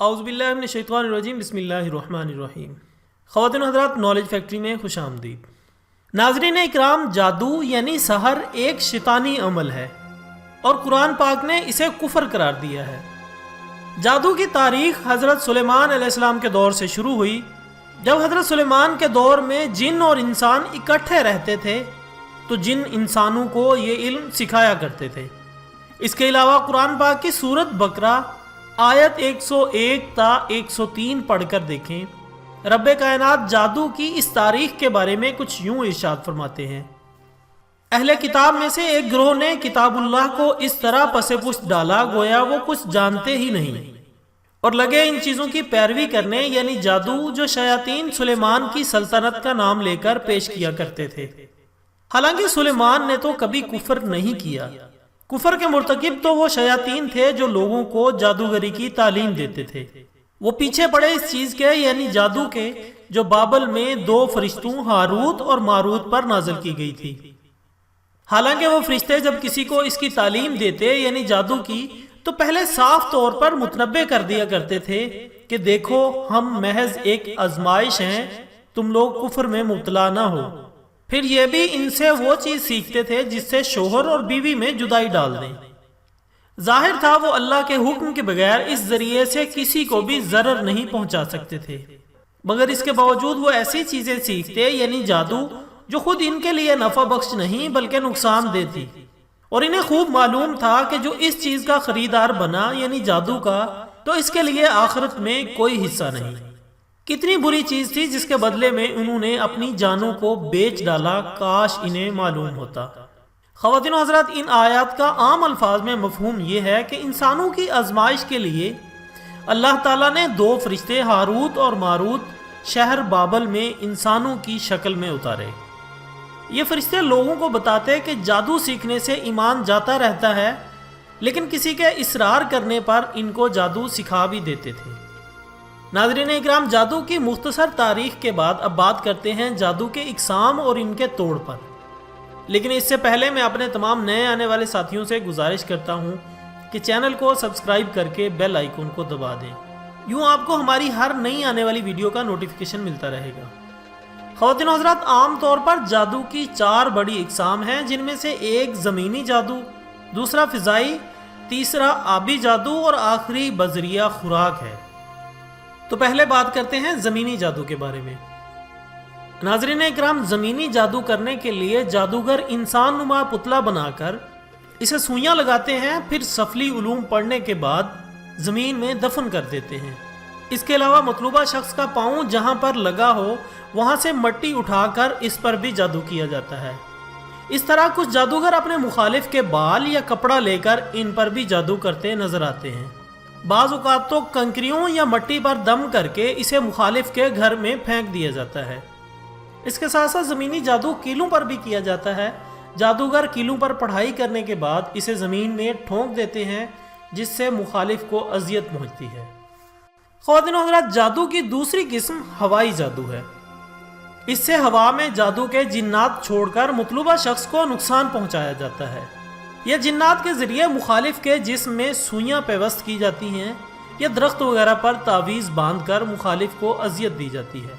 اعوذ باللہ من الشیطان الرجیم، بسم اللہ الرحمن الرحیم۔ خواتین و حضرات، نالج فیکٹری میں خوش آمدید۔ ناظرین اکرام، جادو یعنی سحر ایک شیطانی عمل ہے اور قرآن پاک نے اسے کفر قرار دیا ہے۔ جادو کی تاریخ حضرت سلیمان علیہ السلام کے دور سے شروع ہوئی، جب حضرت سلیمان کے دور میں جن اور انسان اکٹھے رہتے تھے تو جن انسانوں کو یہ علم سکھایا کرتے تھے۔ اس کے علاوہ قرآن پاک کی سورت بقرہ آیت 101 تا 103 پڑھ کر دیکھیں، رب کائنات جادو کی اس تاریخ کے بارے میں کچھ یوں ارشاد فرماتے ہیں۔ اہل کتاب میں سے ایک گروہ نے کتاب اللہ کو اس طرح پس پشت ڈالا گویا وہ کچھ جانتے ہی نہیں، اور لگے ان چیزوں کی پیروی کرنے، یعنی جادو جو شیاطین سلیمان کی سلطنت کا نام لے کر پیش کیا کرتے تھے۔ حالانکہ سلیمان نے تو کبھی کفر نہیں کیا، کفر کے مرتکب تو وہ شیاطین تھے جو لوگوں کو جادوگری کی تعلیم دیتے تھے۔ وہ پیچھے پڑے اس چیز کے، یعنی جادو کے، جو بابل میں 2 فرشتوں ہاروت اور ماروت پر نازل کی گئی تھی۔ حالانکہ وہ فرشتے جب کسی کو اس کی تعلیم دیتے، یعنی جادو کی، تو پہلے صاف طور پر متنبع کر دیا کرتے تھے کہ دیکھو ہم محض ایک آزمائش ہیں، تم لوگ کفر میں مبتلا نہ ہو۔ پھر یہ بھی ان سے وہ چیز سیکھتے تھے جس سے شوہر اور بیوی میں جدائی ڈال دیں۔ ظاہر تھا وہ اللہ کے حکم کے بغیر اس ذریعے سے کسی کو بھی ضرر نہیں پہنچا سکتے تھے، مگر اس کے باوجود وہ ایسی چیزیں سیکھتے، یعنی جادو، جو خود ان کے لیے نفع بخش نہیں بلکہ نقصان دہ تھی، اور انہیں خوب معلوم تھا کہ جو اس چیز کا خریدار بنا، یعنی جادو کا، تو اس کے لیے آخرت میں کوئی حصہ نہیں۔ کتنی بری چیز تھی جس کے بدلے میں انہوں نے اپنی جانوں کو بیچ ڈالا، کاش انہیں معلوم ہوتا۔ خواتین و حضرات، ان آیات کا عام الفاظ میں مفہوم یہ ہے کہ انسانوں کی آزمائش کے لیے اللہ تعالیٰ نے 2 فرشتے ہاروت اور ماروت شہر بابل میں انسانوں کی شکل میں اتارے۔ یہ فرشتے لوگوں کو بتاتے کہ جادو سیکھنے سے ایمان جاتا رہتا ہے، لیکن کسی کے اصرار کرنے پر ان کو جادو سکھا بھی دیتے تھے۔ ناظرین اکرام، جادو کی مختصر تاریخ کے بعد اب بات کرتے ہیں جادو کے اقسام اور ان کے توڑ پر۔ لیکن اس سے پہلے میں اپنے تمام نئے آنے والے ساتھیوں سے گزارش کرتا ہوں کہ چینل کو سبسکرائب کر کے بیل آئیکن کو دبا دیں، یوں آپ کو ہماری ہر نئی آنے والی ویڈیو کا نوٹیفیکیشن ملتا رہے گا۔ خواتین و حضرات، عام طور پر جادو کی 4 بڑی اقسام ہیں، جن میں سے ایک زمینی جادو، دوسرا فضائی، تیسرا آبی جادو اور آخری بذریعہ خوراک ہے۔ تو پہلے بات کرتے ہیں زمینی جادو کے بارے میں۔ ناظرین اکرام، زمینی جادو کرنے کے لیے جادوگر انسان نما پتلا بنا کر اسے سوئیاں لگاتے ہیں، پھر سفلی علوم پڑھنے کے بعد زمین میں دفن کر دیتے ہیں۔ اس کے علاوہ مطلوبہ شخص کا پاؤں جہاں پر لگا ہو وہاں سے مٹی اٹھا کر اس پر بھی جادو کیا جاتا ہے۔ اس طرح کچھ جادوگر اپنے مخالف کے بال یا کپڑا لے کر ان پر بھی جادو کرتے نظر آتے ہیں۔ بعض اوقات تو کنکریوں یا مٹی پر دم کر کے اسے مخالف کے گھر میں پھینک دیا جاتا ہے۔ اس کے ساتھ ساتھ زمینی جادو کیلوں پر بھی کیا جاتا ہے۔ جادوگر کیلوں پر پڑھائی کرنے کے بعد اسے زمین میں ٹھونک دیتے ہیں، جس سے مخالف کو اذیت پہنچتی ہے۔ خواتین و حضرات، جادو کی دوسری قسم ہوائی جادو ہے۔ اس سے ہوا میں جادو کے جنات چھوڑ کر مطلوبہ شخص کو نقصان پہنچایا جاتا ہے۔ یہ جنات کے ذریعے مخالف کے جسم میں سوئیاں پیوست کی جاتی ہیں یا درخت وغیرہ پر تعویذ باندھ کر مخالف کو اذیت دی جاتی ہے۔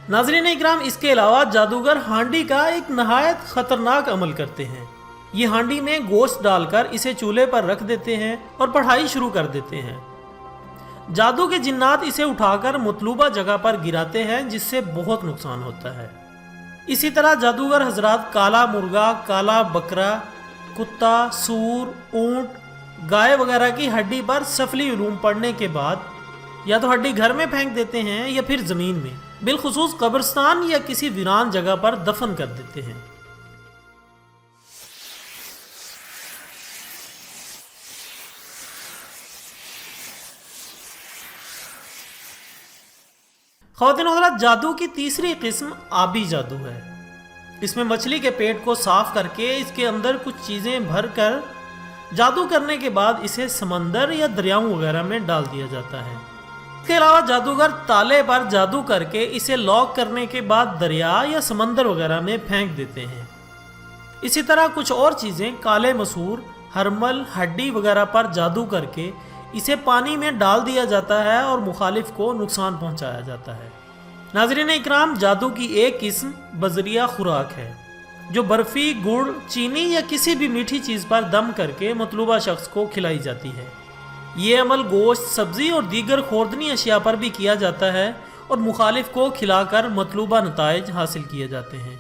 ناظرین اکرام، اس کے علاوہ جادوگر ہانڈی کا ایک نہایت خطرناک عمل کرتے ہیں۔ یہ ہانڈی میں گوشت ڈال کر اسے چولہے پر رکھ دیتے ہیں اور پڑھائی شروع کر دیتے ہیں۔ جادو کے جنات اسے اٹھا کر مطلوبہ جگہ پر گراتے ہیں، جس سے بہت نقصان ہوتا ہے۔ اسی طرح جادوگر حضرات کالا مرغا، کالا بکرا، کتا، سور، اونٹ، گائے وغیرہ کی ہڈی پر سفلی علوم پڑھنے کے بعد یا تو ہڈی گھر میں پھینک دیتے ہیں یا پھر زمین میں، بالخصوص قبرستان یا کسی ویران جگہ پر دفن کر دیتے ہیں۔ خواتین و حضرات، جادو کی تیسری قسم آبی جادو ہے۔ اس میں مچھلی کے پیٹ کو صاف کر کے اس کے اندر کچھ چیزیں بھر کر جادو کرنے کے بعد اسے سمندر یا دریاؤں وغیرہ میں ڈال دیا جاتا ہے۔ اس کے علاوہ جادوگر تالے پر جادو کر کے اسے لاک کرنے کے بعد دریا یا سمندر وغیرہ میں پھینک دیتے ہیں۔ اسی طرح کچھ اور چیزیں کالے مسور، ہرمل، ہڈی وغیرہ پر جادو کر کے اسے پانی میں ڈال دیا جاتا ہے اور مخالف کو نقصان پہنچایا جاتا ہے۔ ناظرین اکرام، جادو کی ایک قسم بذریعہ خوراک ہے جو برفی، گڑ، چینی یا کسی بھی میٹھی چیز پر دم کر کے مطلوبہ شخص کو کھلائی جاتی ہے۔ یہ عمل گوشت، سبزی اور دیگر خوردنی اشیاء پر بھی کیا جاتا ہے اور مخالف کو کھلا کر مطلوبہ نتائج حاصل کیے جاتے ہیں۔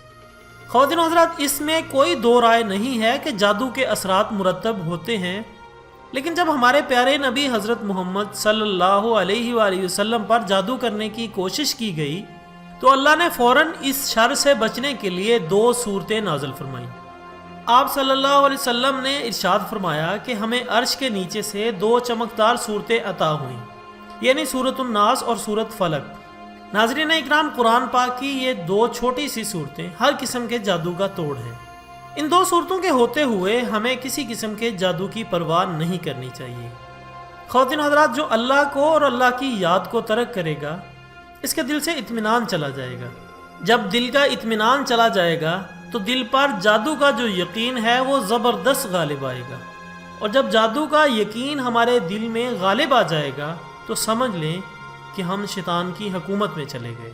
خواتین و حضرات، اس میں کوئی دو رائے نہیں ہے کہ جادو کے اثرات مرتب ہوتے ہیں، لیکن جب ہمارے پیارے نبی حضرت محمد صلی اللہ علیہ وآلہ وسلم پر جادو کرنے کی کوشش کی گئی تو اللہ نے فوراً اس شر سے بچنے کے لیے 2 صورتیں نازل فرمائیں۔ آپ صلی اللہ علیہ وسلم نے ارشاد فرمایا کہ ہمیں عرش کے نیچے سے 2 چمکدار صورتیں عطا ہوئیں، یعنی سورۃ الناس اور سورۃ فلق۔ ناظرین اکرام، قرآن پاک کی یہ 2 چھوٹی سی صورتیں ہر قسم کے جادو کا توڑ ہیں۔ ان 2 صورتوں کے ہوتے ہوئے ہمیں کسی قسم کے جادو کی پرواہ نہیں کرنی چاہیے۔ خواتین حضرات، جو اللہ کو اور اللہ کی یاد کو ترک کرے گا اس کے دل سے اطمینان چلا جائے گا۔ جب دل کا اطمینان چلا جائے گا تو دل پر جادو کا جو یقین ہے وہ زبردست غالب آئے گا، اور جب جادو کا یقین ہمارے دل میں غالب آ جائے گا تو سمجھ لیں کہ ہم شیطان کی حکومت میں چلے گئے۔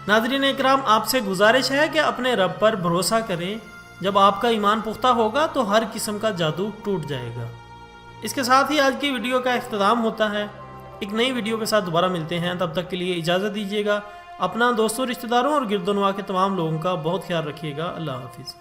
ناظرین اکرام، آپ سے گزارش ہے کہ اپنے رب پر بھروسہ کریں۔ جب آپ کا ایمان پختہ ہوگا تو ہر قسم کا جادو ٹوٹ جائے گا۔ اس کے ساتھ ہی آج کی ویڈیو کا اختتام ہوتا ہے۔ ایک نئی ویڈیو کے ساتھ دوبارہ ملتے ہیں، تب تک کے لیے اجازت دیجیے گا۔ اپنا دوستوں، رشتہ داروں اور گرد و نواح کے تمام لوگوں کا بہت خیال رکھیے گا۔ اللہ حافظ۔